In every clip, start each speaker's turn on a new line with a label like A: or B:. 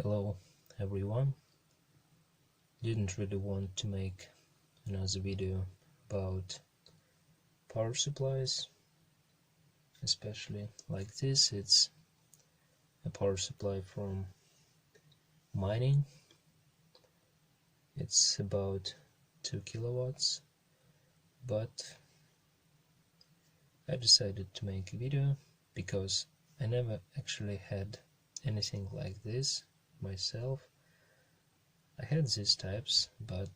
A: Hello everyone. Didn't really want to make another video about power supplies, especially like this. It's a power supply from mining. It's about 2 kilowatts, but I decided to make a video because I never actually had anything like this myself. I had these types, but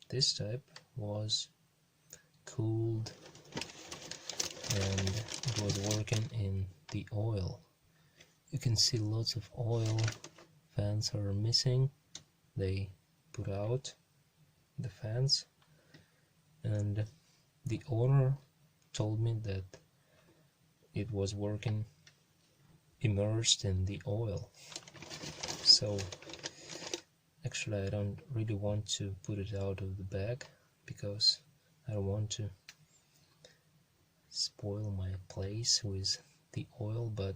A: this type was cooled and it was working in the oil. You can see lots of oil. Fans are missing. They put out the fans, and the owner told me that it was working immersed in the oil. So actually I don't really want to put it out of the bag because I don't want to spoil my place with the oil, but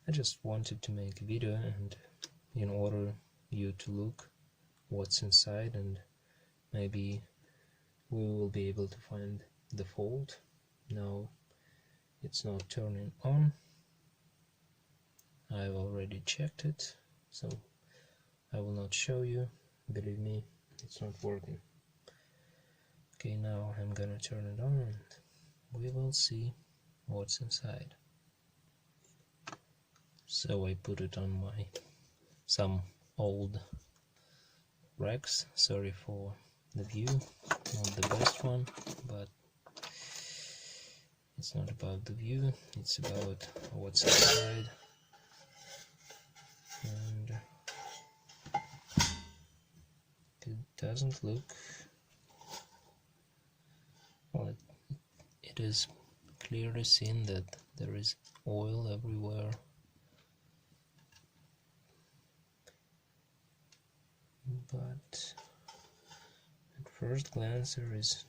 A: I just wanted to make a video and in order you to look what's inside, and maybe we will be able to find the fault. Now it's not turning on. I've already checked it, so I will not show you. Believe me, it's not working. Okay, now I'm gonna turn it on and we will see what's inside. So I put it on some old racks. Sorry for the view, not the best one, but it's not about the view, it's about what's inside. And it doesn't look well. It is clearly seen that there is oil everywhere, but at first glance there is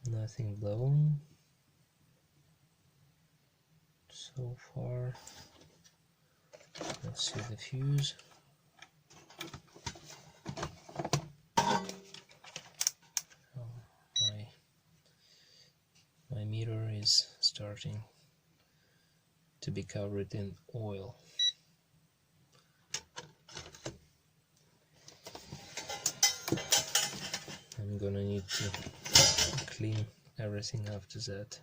A: nothing blown so far. Let's see the fuse. My meter is starting to be covered in oil. I'm gonna need to clean everything after that.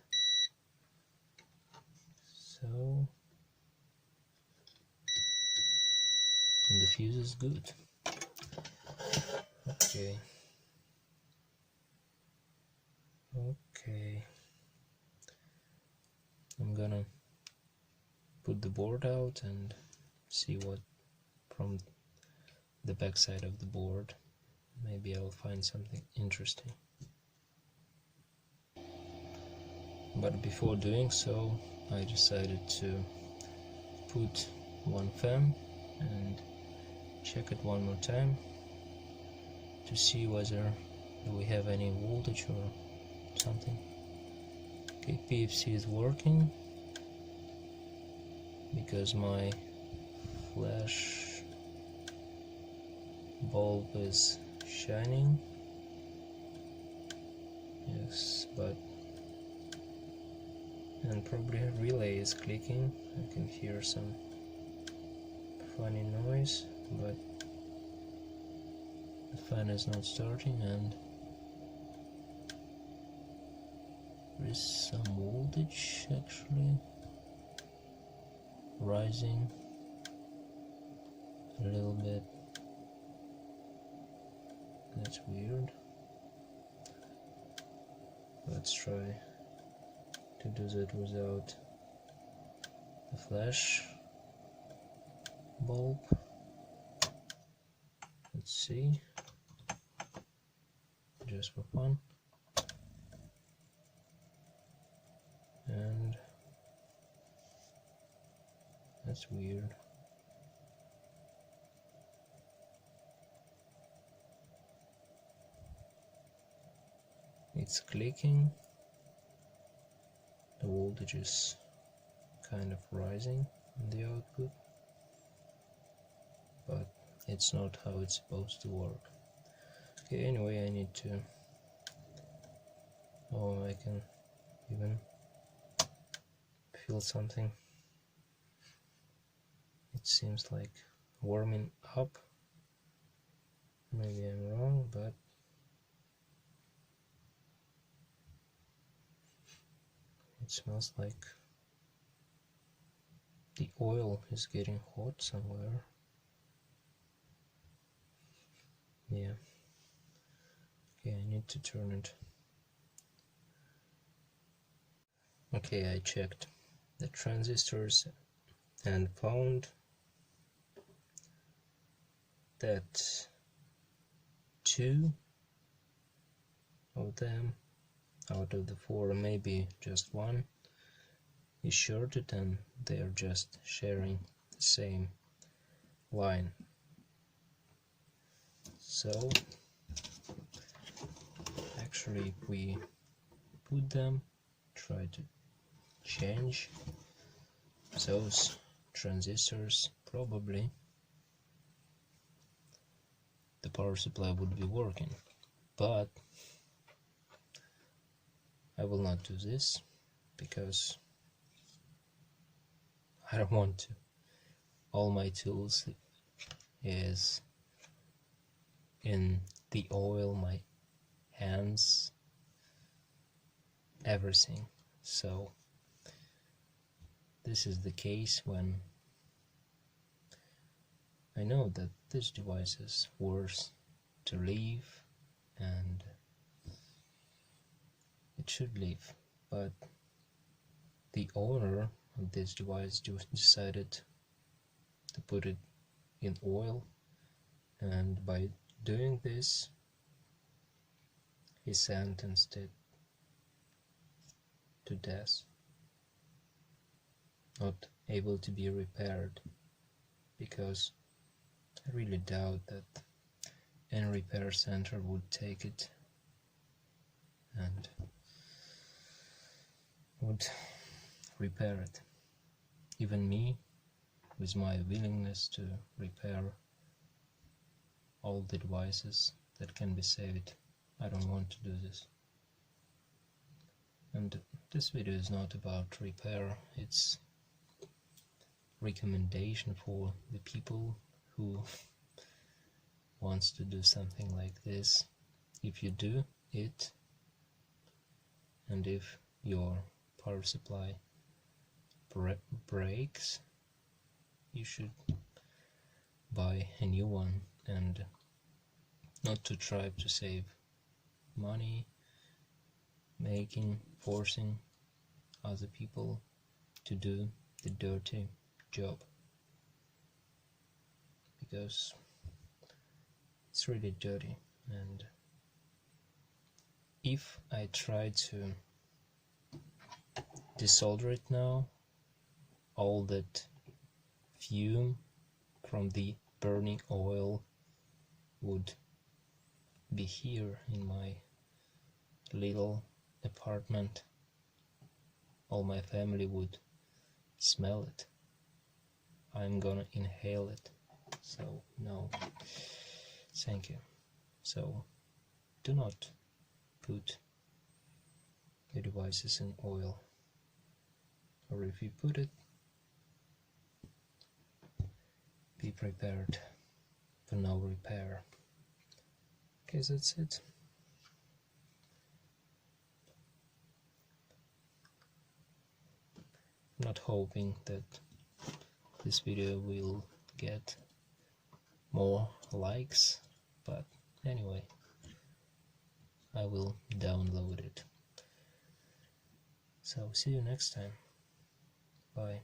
A: So, and the fuse is good. Okay. I'm gonna put the board out and see what from the back side of the board. Maybe I'll find something interesting. But before doing so, I decided to put one fan and check it one more time to see whether we have any voltage or something. Okay, PFC is working because my flash bulb is shining. Yes, but and probably a relay is clicking. I can hear some funny noise, but the fan is not starting, and there is some voltage actually rising a little bit. That's weird. Let's try to do that without the flash bulb. Let's see, just for fun. And that's weird. It's clicking. The voltage is kind of rising in the output. it's not how it's supposed to work. Okay, anyway, I need to, oh, I can even feel something. It seems like warming up. Maybe I'm wrong, but it smells like the oil is getting hot somewhere. Yeah. Okay, I need to turn it. Okay, I checked the transistors and found that 2 of them out of the 4, maybe just 1, is shorted, and they are just sharing the same line. So actually, if we put them, try to change those transistors, probably the power supply would be working. But I will not do this because I don't want to. All my tools is in the oil, my hands, everything. So this is the case when I know that this device is worth to leave, and it should leave, but the owner of this device just decided to put it in oil, and by doing this he sentenced it to death, not able to be repaired, because I really doubt that any repair center would take it and would repair it. Even me, with my willingness to repair all the devices that can be saved, I don't want to do this. And this video is not about repair, it's recommendation for the people who wants to do something like this. If you do it, and if your power supply breaks, you should buy a new one, and not to try to save money forcing other people to do the dirty job, because it's really dirty. And if I try to desolder it now, all that fume from the burning oil would be here in my little apartment. All my family would smell it. I'm gonna inhale it. So no, thank you. So do not put your devices in oil, or if you put it, be prepared for no repair. Okay, that's it. I'm not hoping that this video will get more likes, but anyway, I will download it. So see you next time. Bye.